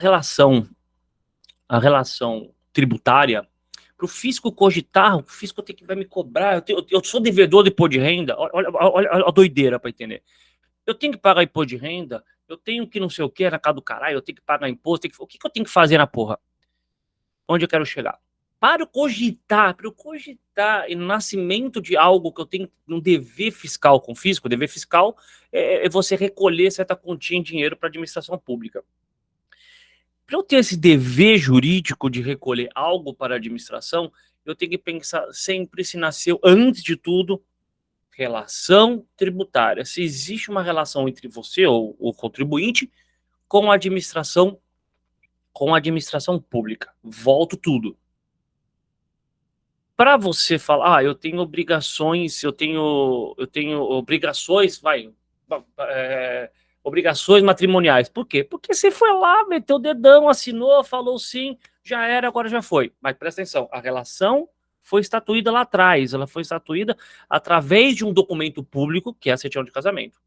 relação, a relação tributária, para o fisco cogitar, o fisco vai me cobrar, eu sou devedor de imposto de renda, olha a doideira para entender. Eu tenho que pagar imposto de renda, eu tenho que não sei o que, na casa do caralho, eu tenho que pagar imposto, o que eu tenho que fazer na porra? Onde eu quero chegar? Para eu cogitar e no nascimento de algo que eu tenho um dever fiscal com o fisco, o dever fiscal é você recolher certa quantia em dinheiro para a administração pública. Para eu ter esse dever jurídico de recolher algo para a administração, eu tenho que pensar sempre se nasceu, antes de tudo, relação tributária. Se existe uma relação entre você, ou o contribuinte, com a administração pública. Volto tudo. Para você falar, eu tenho obrigações, obrigações matrimoniais. Por quê? Porque você foi lá, meteu o dedão, assinou, falou sim, já era, agora já foi. Mas presta atenção, a relação foi estatuída lá atrás, ela foi estatuída através de um documento público, que é a certidão de casamento.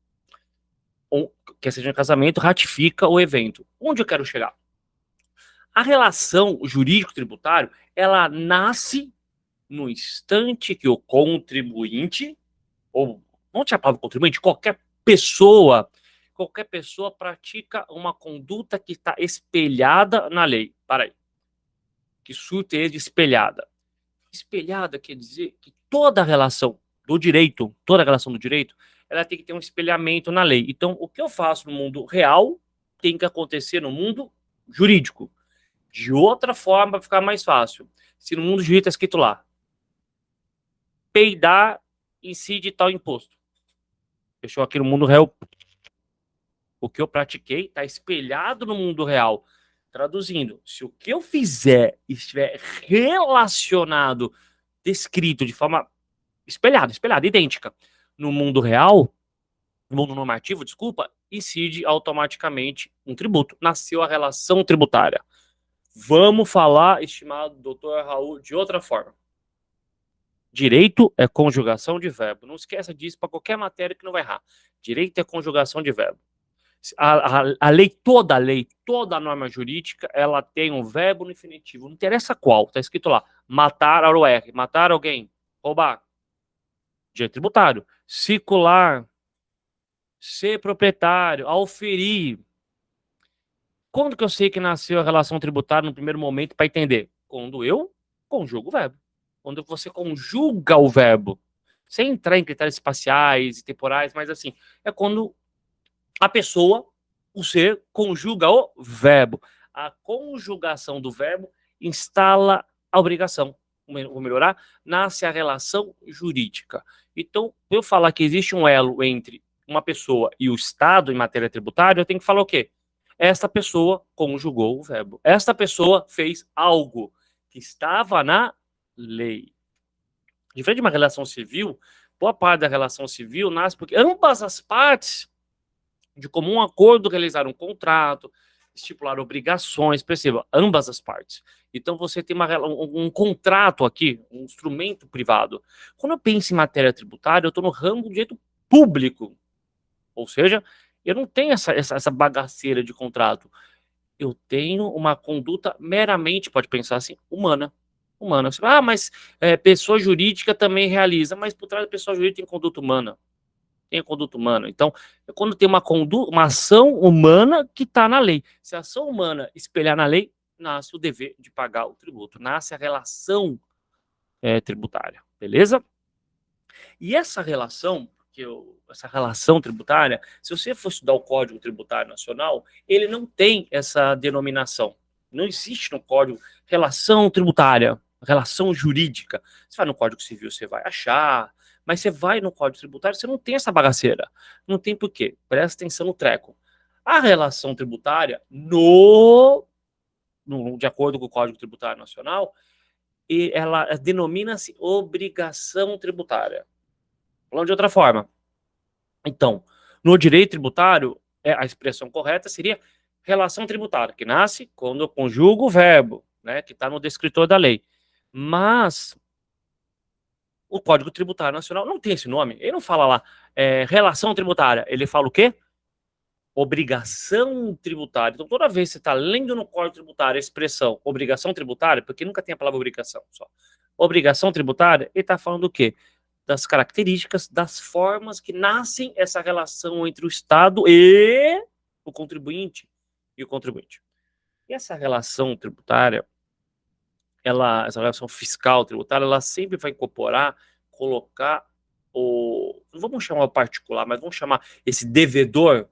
Que a certidão de casamento ratifica o evento. Onde eu quero chegar? A relação jurídico-tributário, ela nasce no instante que o contribuinte, ou não te palavra contribuinte, qualquer pessoa pratica uma conduta que está espelhada na lei. Para aí. Que surto é esse de espelhada? Espelhada quer dizer que toda relação do direito, ela tem que ter um espelhamento na lei. Então, o que eu faço no mundo real tem que acontecer no mundo jurídico. De outra forma, vai ficar mais fácil. Se no mundo jurídico está escrito lá, peidar incide tal imposto. Fechou aqui no mundo real. O que eu pratiquei está espelhado no mundo real. Traduzindo, se o que eu fizer estiver relacionado, descrito de forma espelhada, idêntica, no mundo real, no mundo normativo, desculpa, incide automaticamente um tributo. Nasceu a relação tributária. Vamos falar, estimado doutor Raul, de outra forma. Direito é conjugação de verbo. Não esqueça disso para qualquer matéria que não vai errar. Direito é conjugação de verbo. A lei, toda a norma jurídica, ela tem um verbo no infinitivo. Não interessa qual, está escrito lá. Matar, R. Matar alguém. Roubar. Direito tributário. Circular. Ser proprietário. Auferir. Quando que eu sei que nasceu a relação tributária no primeiro momento para entender? Quando eu conjugo o verbo. Quando você conjuga o verbo. Sem entrar em critérios espaciais e temporais, mas assim, é quando a pessoa, o ser, conjuga o verbo. A conjugação do verbo instala a obrigação. Vou melhorar? Nasce a relação jurídica. Então, eu falar que existe um elo entre uma pessoa e o Estado em matéria tributária, eu tenho que falar o quê? Esta pessoa conjugou o verbo. Esta pessoa fez algo que estava na lei. Diferente de uma relação civil, boa parte da relação civil nasce porque ambas as partes, de comum acordo, realizar um contrato, estipular obrigações, perceba, ambas as partes. Então você tem um contrato aqui, um instrumento privado. Quando eu penso em matéria tributária, eu estou no ramo do direito público. Ou seja, eu não tenho essa bagaceira de contrato. Eu tenho uma conduta meramente, pode pensar assim, humana. Mas pessoa jurídica também realiza. Mas por trás da pessoa jurídica tem conduta humana. Então, quando tem uma ação humana que está na lei. Se a ação humana espelhar na lei, nasce o dever de pagar o tributo. Nasce a relação tributária. Beleza? E essa relação, tributária, se você for estudar o Código Tributário Nacional, ele não tem essa denominação. Não existe no Código relação tributária, relação jurídica. Você vai no Código Civil, você vai achar, mas você vai no Código Tributário, você não tem essa bagaceira. Não tem por quê. Presta atenção no treco. A relação tributária, de acordo com o Código Tributário Nacional, ela denomina-se obrigação tributária. Falando de outra forma. Então, no direito tributário, a expressão correta seria relação tributária, que nasce quando eu conjugo o verbo, né, que está no descritor da lei. Mas o Código Tributário Nacional não tem esse nome. Ele não fala lá relação tributária. Ele fala o quê? obrigação tributária. Então, toda vez que você está lendo no Código Tributário a expressão obrigação tributária, porque nunca tem a palavra obrigação só. Obrigação tributária, ele está falando do quê? Das características, das formas que nascem essa relação entre o Estado e o contribuinte e o contribuinte. E essa relação tributária, essa relação fiscal tributária, ela sempre vai incorporar, colocar não vamos chamar o particular, mas vamos chamar esse devedor,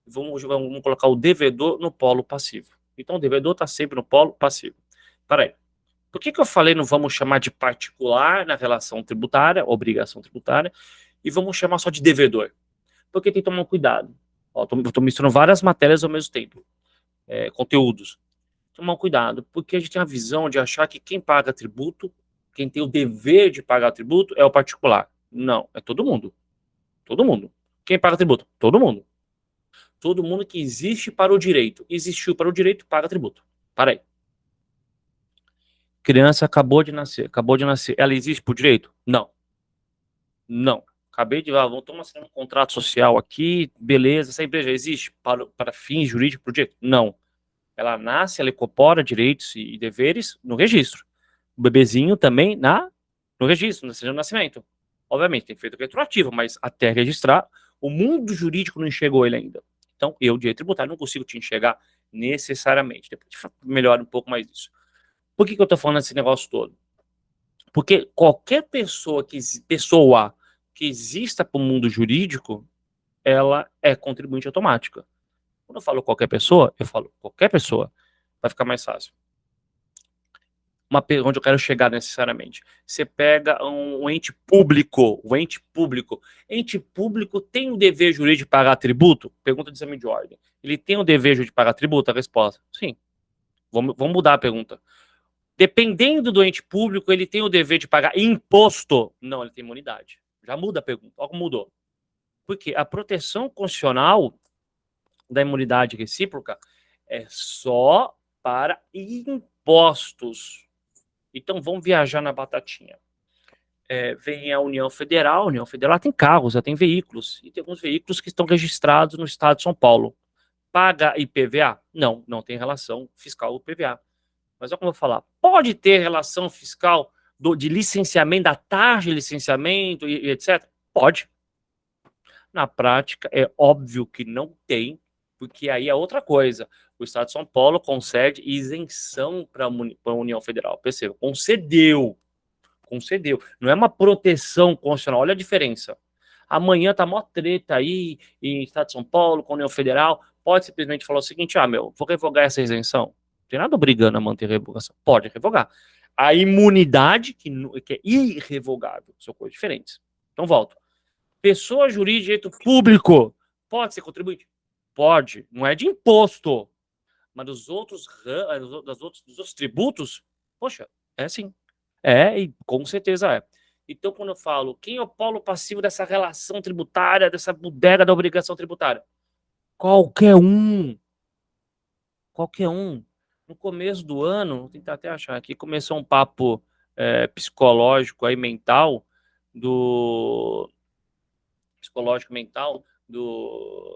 vamos colocar o devedor no polo passivo. Então, o devedor está sempre no polo passivo. Peraí, por que eu falei não vamos chamar de particular na relação tributária, obrigação tributária, e vamos chamar só de devedor? Porque tem que tomar um cuidado. Estou misturando várias matérias ao mesmo tempo, conteúdos. Tomar um cuidado, porque a gente tem a visão de achar que quem paga tributo, quem tem o dever de pagar tributo é o particular. Não, é todo mundo. Todo mundo. Quem paga tributo? Todo mundo. Todo mundo que existe para o direito. Existiu para o direito, paga tributo. Para aí. Criança acabou de nascer. Ela existe por direito? Não. Não. Acabei de... vamos tomar um contrato social aqui, beleza. Essa empresa existe para fins jurídicos por direito? Não. Ela nasce, ela incorpora direitos e deveres no registro. O bebezinho também no registro, na certidão de nascimento. Obviamente, tem feito retroativo, mas até registrar, o mundo jurídico não enxergou ele ainda. Então, eu, direito tributário, não consigo te enxergar necessariamente. Depois melhora um pouco mais isso. Por que eu estou falando esse negócio todo? Porque qualquer pessoa que exista para o mundo jurídico, ela é contribuinte automática. Quando eu falo qualquer pessoa, eu falo qualquer pessoa. Vai ficar mais fácil. Onde eu quero chegar necessariamente. Você pega um ente público, Ente público tem o dever jurídico de pagar tributo? Pergunta de exame de ordem. Ele tem o dever jurídico de pagar tributo? A resposta, sim. Vamos mudar a pergunta. Dependendo do ente público, ele tem o dever de pagar imposto? Não, ele tem imunidade. Já muda a pergunta. Olha como mudou. Porque a proteção constitucional da imunidade recíproca é só para impostos. Então, vamos viajar na batatinha. Vem a União Federal tem carros, já tem veículos, e tem alguns veículos que estão registrados no estado de São Paulo. Paga IPVA? Não, não tem relação fiscal com IPVA. Mas olha como eu vou falar, pode ter relação fiscal de licenciamento, da taxa de licenciamento e etc? Pode. Na prática, é óbvio que não tem, porque aí é outra coisa. O Estado de São Paulo concede isenção para a União Federal. Perceba, concedeu. Não é uma proteção constitucional. Olha a diferença. Amanhã tá mó treta aí em Estado de São Paulo, com a União Federal. Pode simplesmente falar o seguinte: vou revogar essa isenção. Não tem nada obrigando a manter a revogação. Pode revogar. A imunidade, que é irrevogável, são coisas diferentes. Então, volto. Pessoa jurídica de direito público pode ser contribuinte? Pode. Não é de imposto. Mas dos outros tributos, poxa, é sim. E com certeza é. Então, quando eu falo quem é o polo passivo dessa relação tributária, dessa bodega da obrigação tributária? Qualquer um. Qualquer um. No começo do ano, vou tentar até achar aqui, começou um papo psicológico aí, mental,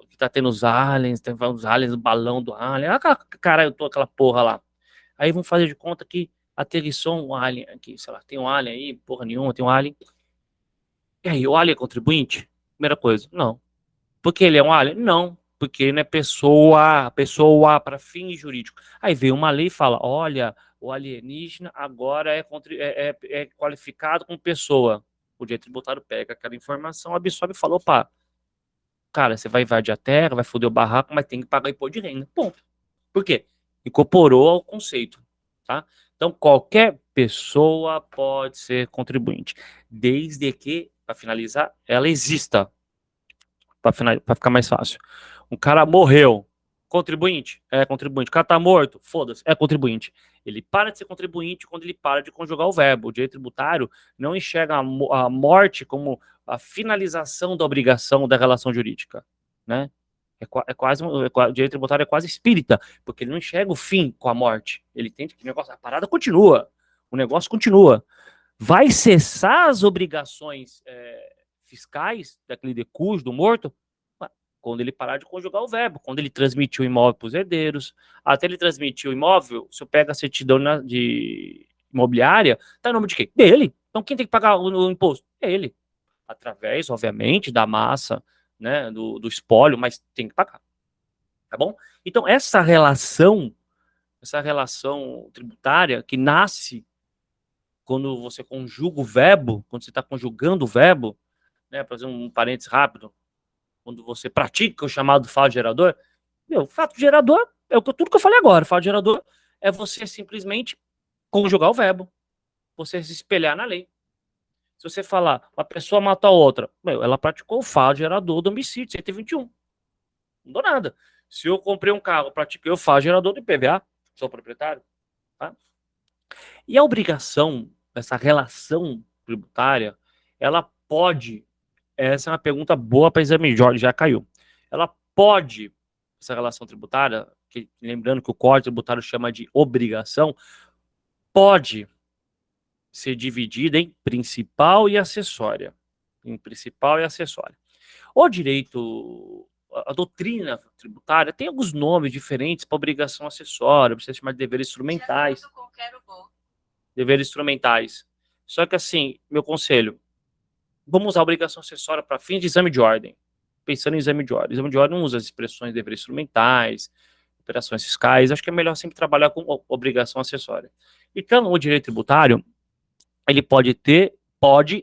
que tá tendo os aliens, tem os aliens, o balão do alien, aquela porra lá. Aí vamos fazer de conta que aterrissou um alien aqui, sei lá, tem um alien aí, porra nenhuma, tem um alien. E aí, o alien é contribuinte? Primeira coisa, não. Porque ele é um alien? Não, porque ele não é pessoa para fins jurídicos. Aí veio uma lei e fala, olha, o alienígena agora é qualificado como pessoa. O direito tributário pega aquela informação, absorve e fala, opa, cara, você vai invadir a terra, vai foder o barraco, mas tem que pagar imposto de renda. Ponto. Por quê? Incorporou ao conceito, tá? Então, qualquer pessoa pode ser contribuinte, desde que, para finalizar, ela exista, para ficar mais fácil. Um cara morreu, contribuinte? É contribuinte. O cara tá morto? Foda-se, é contribuinte. Ele para de ser contribuinte quando ele para de conjugar o verbo. O direito tributário não enxerga a morte como a finalização da obrigação da relação jurídica, né? O direito tributário é quase espírita, porque ele não enxerga o fim com a morte. Ele entende que a parada continua, o negócio continua. Vai cessar as obrigações fiscais daquele decurso do morto? quando ele parar de conjugar o verbo, quando ele transmitir o imóvel para os herdeiros. Até ele transmitir o imóvel, se eu pego a certidão de imobiliária, tá em nome de quem? Dele. Então quem tem que pagar o imposto? É ele. Através, obviamente, da massa, né, do espólio, mas tem que pagar. Tá bom? Então essa relação tributária que nasce quando você conjuga o verbo, quando você está conjugando o verbo, né, para fazer um parênteses rápido, quando você pratica o chamado fato gerador, o fato gerador é tudo que eu falei agora. O fato gerador é você simplesmente conjugar o verbo, você se espelhar na lei. Se você falar, uma pessoa matou a outra, ela praticou o fato gerador do homicídio, 121. Não dou nada. Se eu comprei um carro, pratiquei o fato gerador do IPVA, sou proprietário. Tá? E a obrigação, essa relação tributária, ela pode, essa é uma pergunta boa para exame, Jorge, já caiu. Ela pode, essa relação tributária, que, lembrando que o Código Tributário chama de obrigação, pode ser dividida em principal e acessória. Em principal e acessória. O direito, a doutrina tributária tem alguns nomes diferentes para obrigação acessória, você chama de deveres instrumentais. Deveres instrumentais. Só que assim, meu conselho, vamos usar a obrigação acessória para fins de exame de ordem. Pensando em exame de ordem. Exame de ordem não usa as expressões de deveres instrumentais, operações fiscais. Acho que é melhor sempre trabalhar com obrigação acessória. Então, o direito tributário, ele pode,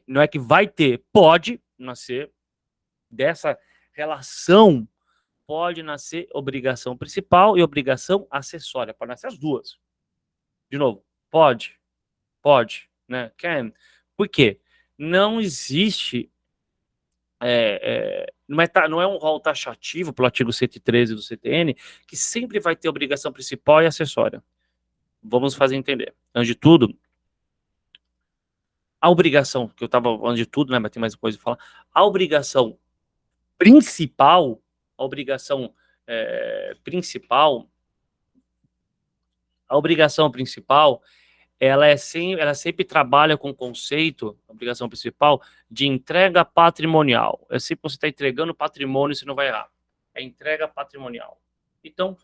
não é que vai ter, pode nascer dessa relação, pode nascer obrigação principal e obrigação acessória. Pode nascer as duas. De novo, pode, né? Can. Por quê? Não existe, não é um rol taxativo pelo artigo 113 do CTN, que sempre vai ter obrigação principal e acessória. Vamos fazer entender. Antes de tudo, a obrigação, que eu estava antes de tudo, né, mas tem mais coisa para falar, a obrigação principal, a obrigação principal, ela sempre trabalha com o conceito, a obrigação principal, de entrega patrimonial. É sempre você está entregando patrimônio, você não vai errar. É entrega patrimonial. Então,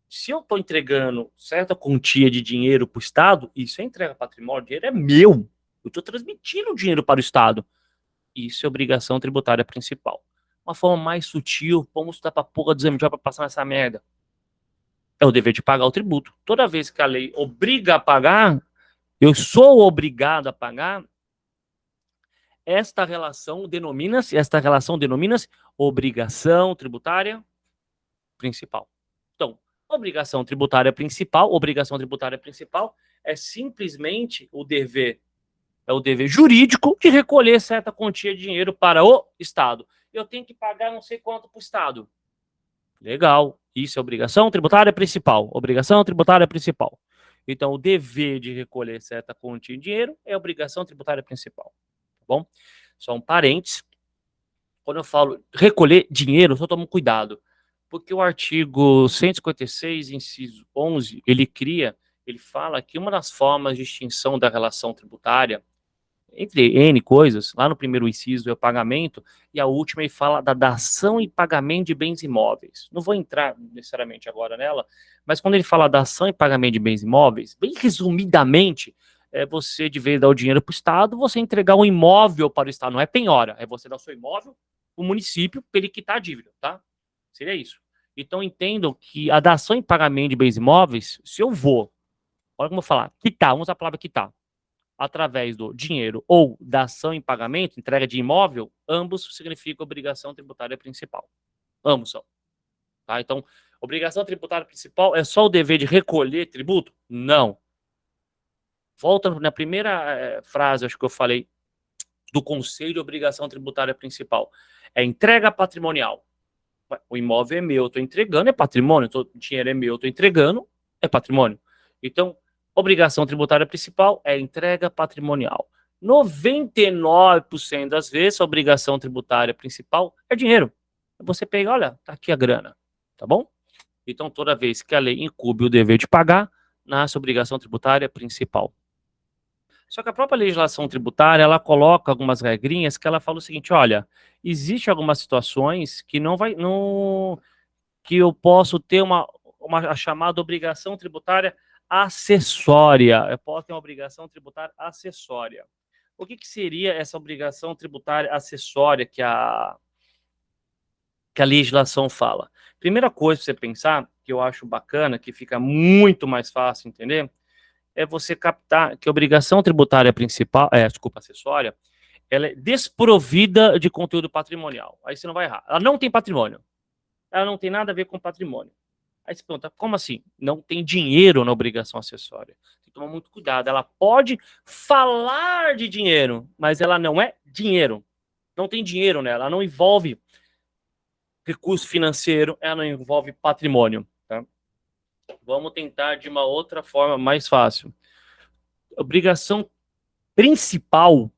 se eu estou entregando certa quantia de dinheiro para o Estado, isso é entrega patrimonial, o dinheiro é meu. Eu estou transmitindo o dinheiro para o Estado. Isso é obrigação tributária principal. Uma forma mais sutil, vamos estudar para a porra do exame para passar nessa merda. É o dever de pagar o tributo. Toda vez que a lei obriga a pagar, eu sou obrigado a pagar, esta relação denomina-se obrigação tributária principal. Então, obrigação tributária principal é simplesmente o dever jurídico de recolher certa quantia de dinheiro para o Estado. Eu tenho que pagar não sei quanto para o Estado. Legal. Isso é obrigação tributária principal. Obrigação tributária principal. Então, o dever de recolher certa quantia de dinheiro é obrigação tributária principal. Tá bom? Só um parênteses. Quando eu falo recolher dinheiro, só toma cuidado. Porque o artigo 156, inciso 11, ele fala que uma das formas de extinção da relação tributária, entre N coisas, lá no primeiro inciso é o pagamento, e a última ele fala da dação e pagamento de bens imóveis. Não vou entrar necessariamente agora nela, mas quando ele fala dação e pagamento de bens imóveis, bem resumidamente, é você, de vez de dar o dinheiro para o Estado, você entregar um imóvel para o Estado, não é penhora, é você dar o seu imóvel para o município para ele quitar a dívida, tá? Seria isso. Então entendam que a dação e pagamento de bens imóveis, se eu vou, olha como eu vou falar, quitar, vamos usar a palavra quitar, através do dinheiro ou da ação em pagamento, entrega de imóvel, ambos significam obrigação tributária principal. Ambos são. Tá? Então, obrigação tributária principal é só o dever de recolher tributo? Não. Volta na primeira frase, acho que eu falei, do conceito de obrigação tributária principal. É entrega patrimonial. O imóvel é meu, eu estou entregando, é patrimônio. O dinheiro é meu, eu estou entregando, é patrimônio. Então, obrigação tributária principal é entrega patrimonial. 99% das vezes, a obrigação tributária principal é dinheiro. Você pega, olha, tá aqui a grana, tá bom? Então, toda vez que a lei incube o dever de pagar, nasce a obrigação tributária principal. Só que a própria legislação tributária, ela coloca algumas regrinhas que ela fala o seguinte, olha, existe algumas situações que que eu posso ter a chamada obrigação tributária acessória. Eu posso ter uma obrigação tributária acessória. O que seria essa obrigação tributária acessória que a legislação fala? Primeira coisa para você pensar, que eu acho bacana, que fica muito mais fácil entender, é você captar que a obrigação tributária principal, acessória, ela é desprovida de conteúdo patrimonial. Aí você não vai errar. Ela não tem patrimônio. Ela não tem nada a ver com patrimônio. Aí você pergunta, como assim? Não tem dinheiro na obrigação acessória. Tem que tomar muito cuidado. Ela pode falar de dinheiro, mas ela não é dinheiro. Não tem dinheiro nela. Ela não envolve recurso financeiro, ela não envolve patrimônio. Tá? Vamos tentar de uma outra forma mais fácil. Obrigação principal,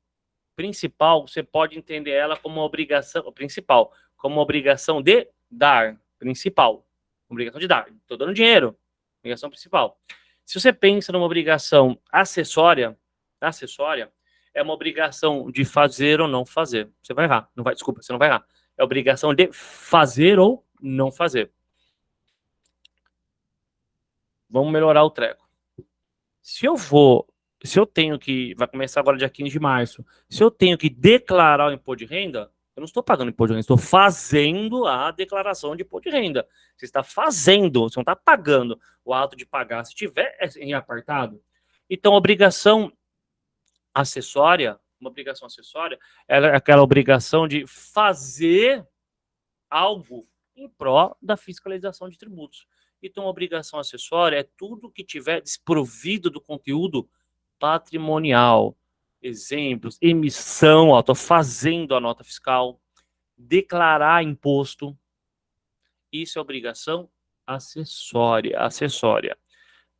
você pode entender ela como uma obrigação principal, como uma obrigação de dar, principal. Obrigação de dar. Estou dando dinheiro. Obrigação principal. Se você pensa numa obrigação acessória é uma obrigação de fazer ou não fazer. Você vai errar. Não vai, desculpa, você não vai errar. É obrigação de fazer ou não fazer. Vamos melhorar o treco. Se eu tenho que, vai começar agora dia 15 de março, se eu tenho que declarar o imposto de renda, eu não estou pagando imposto de renda, estou fazendo a declaração de imposto de renda. Você está fazendo, você não está pagando. O ato de pagar, se tiver em apartado. Então, obrigação acessória, uma obrigação acessória, ela é aquela obrigação de fazer algo em prol da fiscalização de tributos. Então, obrigação acessória é tudo que tiver desprovido do conteúdo patrimonial. Exemplos, emissão, estou fazendo a nota fiscal, declarar imposto. Isso é obrigação acessória.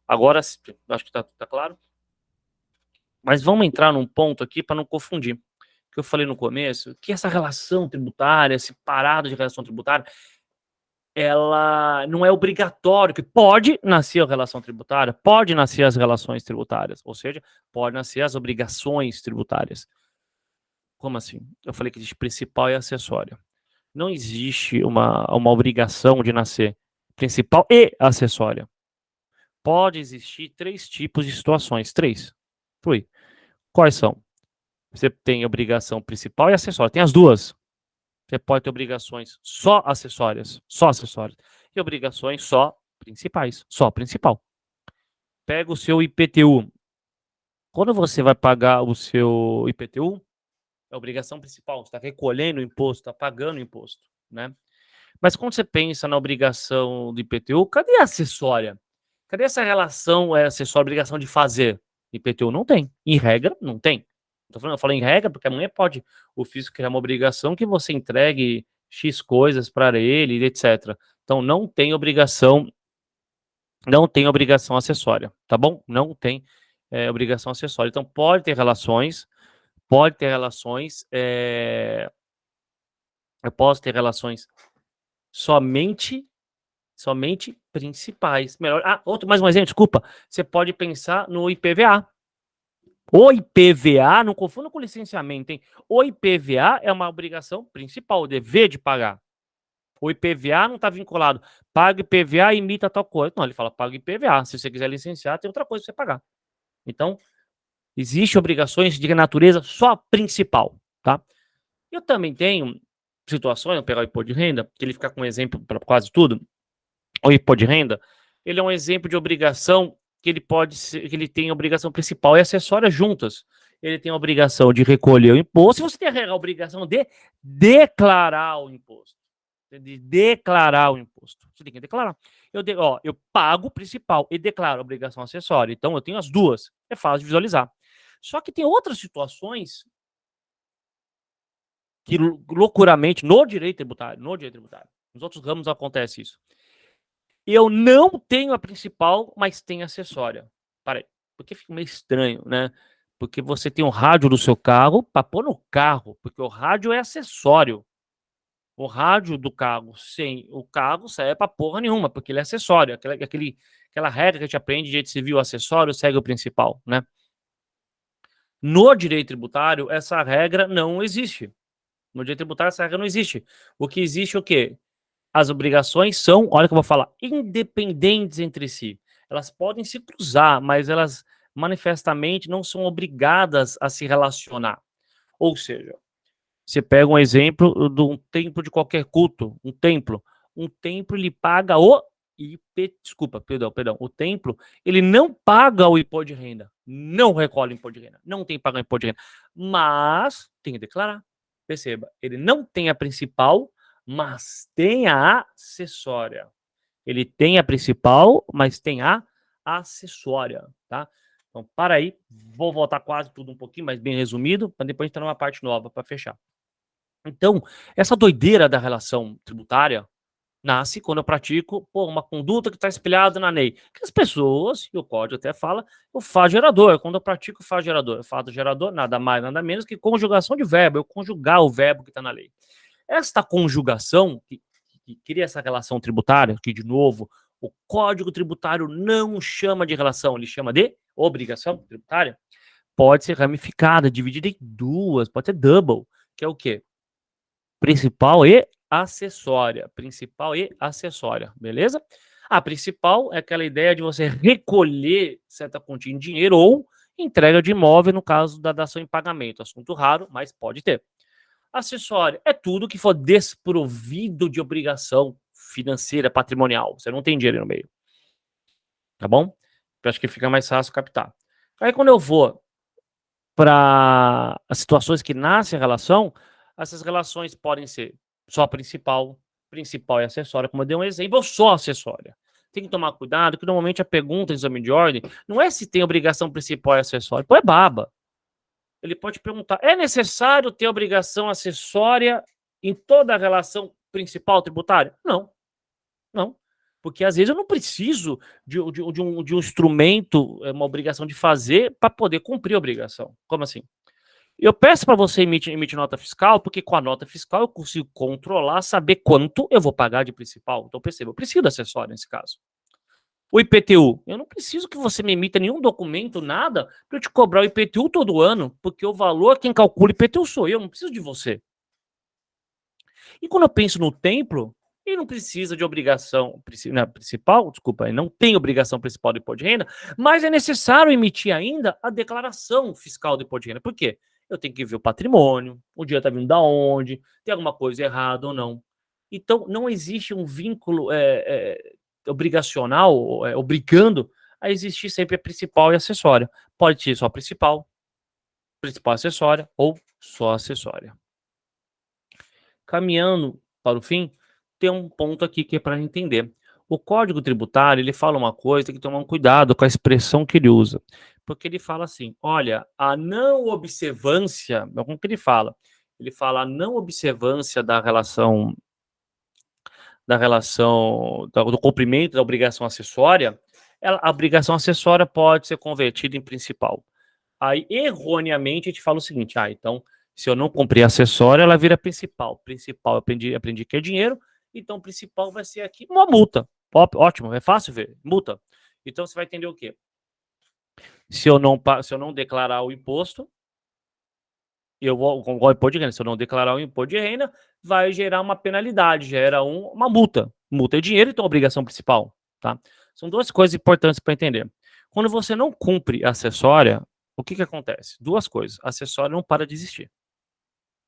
Agora, acho que tá claro? Mas vamos entrar num ponto aqui para não confundir. Que eu falei no começo, que essa relação tributária, esse parado de relação tributária, ela não é obrigatório, que pode nascer a relação tributária, pode nascer as relações tributárias, ou seja, pode nascer as obrigações tributárias. Como assim? Eu falei que existe principal e acessória. Não existe uma obrigação de nascer principal e acessória. Pode existir 3 tipos de situações. 3. Flui. Quais são? Você tem obrigação principal e acessória. Tem as duas. Você pode ter obrigações só acessórias, e obrigações só principais, só principal. Pega o seu IPTU. Quando você vai pagar o seu IPTU, é obrigação principal, você está recolhendo o imposto, está pagando o imposto, né? Mas quando você pensa na obrigação do IPTU, cadê a acessória? Cadê essa relação acessória, obrigação de fazer? IPTU não tem. Em regra, não tem. Eu falo em regra porque amanhã pode o fisco criar uma obrigação que você entregue X coisas para ele, etc. Então não tem obrigação acessória, tá bom? Não tem obrigação acessória. Então pode ter relações, eu posso ter relações somente principais. Melhor. Mais um exemplo, desculpa. Você pode pensar no IPVA. O IPVA, não confunda com licenciamento, hein? O IPVA é uma obrigação principal, o dever de pagar. O IPVA não está vinculado. Paga IPVA e imita tal coisa. Não, ele fala paga IPVA. Se você quiser licenciar, tem outra coisa para você pagar. Então, existem obrigações de natureza só principal, tá? Eu também tenho situações, vou pegar o imposto de renda, que ele fica com um exemplo para quase tudo. O imposto de renda, ele é um exemplo de obrigação que ele tem obrigação principal e acessória juntas. Ele tem a obrigação de recolher o imposto, e você tem a obrigação de declarar o imposto. Você tem que declarar. Eu pago o principal e declaro a obrigação acessória. Então, eu tenho as duas. É fácil de visualizar. Só que tem outras situações que, loucuramente, no direito tributário, nos outros ramos acontece isso. Eu não tenho a principal, mas tenho acessória. Para aí, porque fica meio estranho, né? Porque você tem o rádio do seu carro para pôr no carro, porque o rádio é acessório. O rádio do carro sem o carro serve para porra nenhuma, porque ele é acessório. Aquela regra que a gente aprende de direito civil, acessório segue o principal, né? No direito tributário, essa regra não existe. No direito tributário, essa regra não existe. O que existe é o quê? As obrigações são, olha o que eu vou falar, independentes entre si. Elas podem se cruzar, mas elas manifestamente não são obrigadas a se relacionar. Ou seja, você pega um exemplo de um templo de qualquer culto, um templo. Um templo ele paga o desculpa, perdão. O templo ele não paga o imposto de renda, não recolhe o imposto de renda, não tem que pagar o imposto de renda, mas tem que declarar. Perceba, ele não tem a principal, mas tem a acessória. Ele tem a principal, mas tem a acessória, tá? Então, para aí, vou voltar quase tudo um pouquinho, mas bem resumido, para depois entrar numa parte nova para fechar. Então, essa doideira da relação tributária nasce quando eu pratico uma conduta que está espelhada na lei. Que as pessoas, e o código até fala, o fato gerador. Quando eu pratico o fato gerador, o fato gerador nada mais, nada menos que conjugação de verbo, eu conjugar o verbo que está na lei. Esta conjugação, que cria essa relação tributária, que, de novo, o Código Tributário não chama de relação, ele chama de obrigação tributária, pode ser ramificada, dividida em duas, pode ser double, que é o quê? Principal e acessória. Principal e acessória, beleza? A principal é aquela ideia de você recolher certa quantia em dinheiro ou entrega de imóvel no caso da dação em pagamento. Assunto raro, mas pode ter. Acessória é tudo que for desprovido de obrigação financeira, patrimonial. Você não tem dinheiro no meio. Tá bom? Eu acho que fica mais fácil captar. Aí quando eu vou para as situações que nascem a relação, essas relações podem ser só principal, principal e acessória, como eu dei um exemplo, ou só acessória. Tem que tomar cuidado, que normalmente a pergunta em exame de ordem não é se tem obrigação principal e acessória, pô, é baba. Ele pode perguntar, é necessário ter obrigação acessória em toda a relação principal tributária? Não, não. Porque às vezes eu não preciso de um instrumento, uma obrigação de fazer para poder cumprir a obrigação. Como assim? Eu peço para você emitir nota fiscal, porque com a nota fiscal eu consigo controlar, saber quanto eu vou pagar de principal. Então, perceba, eu preciso de acessório nesse caso. O IPTU, eu não preciso que você me emita nenhum documento, nada, para eu te cobrar o IPTU todo ano, porque o valor, quem calcula o IPTU sou eu, não preciso de você. E quando eu penso no templo, ele não precisa de obrigação principal, desculpa, ele não tem obrigação principal do imposto de renda, mas é necessário emitir ainda a declaração fiscal do imposto de renda. Por quê? Eu tenho que ver o patrimônio, o dinheiro está vindo da onde, tem alguma coisa errada ou não. Então, não existe um vínculo obrigacional, obrigando a existir sempre a principal e acessória. Pode ser só principal, principal acessória ou só acessória. Caminhando para o fim, tem um ponto aqui que é para entender. O Código Tributário, ele fala uma coisa, tem que tomar um cuidado com a expressão que ele usa. Porque ele fala assim, olha, a não observância, como que ele fala? Ele fala a não observância do cumprimento da obrigação acessória, a obrigação acessória pode ser convertida em principal. Aí, erroneamente, a gente fala o seguinte, então, se eu não cumprir a acessória, ela vira principal. Principal, eu aprendi que é dinheiro, então principal vai ser aqui uma multa. Ótimo, é fácil ver, multa. Então, você vai entender o quê? Se eu não declarar o imposto, eu vou, com o imposto de renda, se eu não declarar o imposto de renda, vai gerar uma penalidade, gera uma multa. Multa é dinheiro, então obrigação principal, tá? São duas coisas importantes para entender. Quando você não cumpre a acessória, o que acontece? Duas coisas. A acessória não para de existir.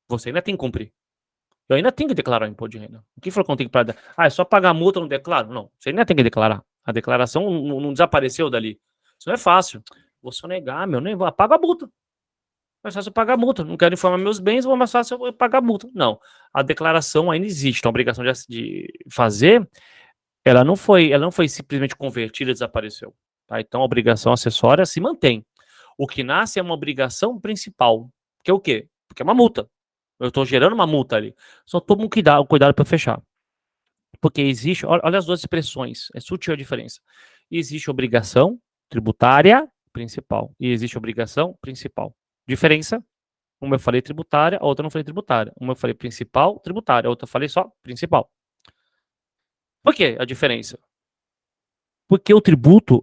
Você ainda tem que cumprir. Eu ainda tenho que declarar o imposto de renda. O que falou que não tem que pagar? É só pagar a multa, não declaro? Não, você ainda tem que declarar. A declaração não desapareceu dali. Isso não é fácil. Vou sonegar, nem vou. Paga a multa. Mais fácil eu pagar a multa. Não quero informar meus bens, vou mais fácil eu pagar a multa. Não. A declaração ainda existe. A obrigação de fazer, ela não foi simplesmente convertida e desapareceu. Tá? Então a obrigação acessória se mantém. O que nasce é uma obrigação principal. Que é o quê? Porque é uma multa. Eu estou gerando uma multa ali. Só toma um cuidado para fechar. Porque existe, olha as duas expressões, é sutil a diferença. Existe obrigação tributária principal e existe obrigação principal. Diferença, uma eu falei tributária, a outra eu não falei tributária. Uma eu falei principal, tributária, a outra eu falei só principal. Por que a diferença? Porque o tributo,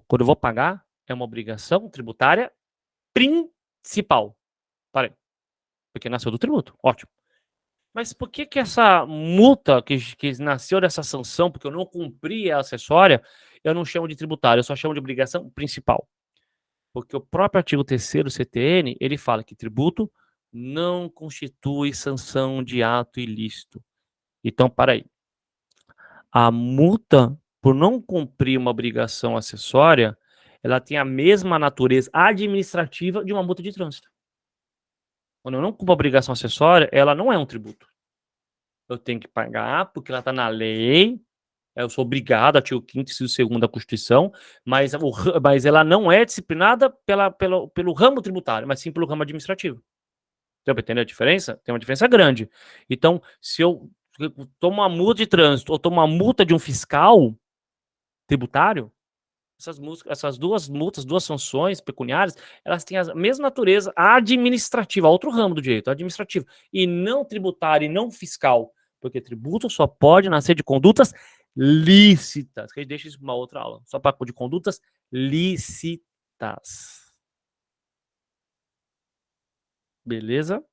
quando eu vou pagar, é uma obrigação tributária principal. Parei. Porque nasceu do tributo. Ótimo. Mas por que essa multa que nasceu dessa sanção, porque eu não cumpri a acessória, eu não chamo de tributário, eu só chamo de obrigação principal? Porque o próprio artigo 3º CTN, ele fala que tributo não constitui sanção de ato ilícito. Então, para aí. A multa, por não cumprir uma obrigação acessória, ela tem a mesma natureza administrativa de uma multa de trânsito. Quando eu não cumpro a obrigação acessória, ela não é um tributo. Eu tenho que pagar porque ela está na lei, eu sou obrigado, artigo 5º, inciso 2º da Constituição, mas ela não é disciplinada pelo ramo tributário, mas sim pelo ramo administrativo. Deu para entender a diferença? Tem uma diferença grande. Então, se eu tomo uma multa de trânsito ou tomo uma multa de um fiscal tributário, essas duas multas, duas sanções pecuniárias, elas têm a mesma natureza administrativa, outro ramo do direito, administrativo, e não tributário e não fiscal, porque tributo só pode nascer de condutas lícitas, que a gente deixa isso para uma outra aula, só para de condutas lícitas. Beleza?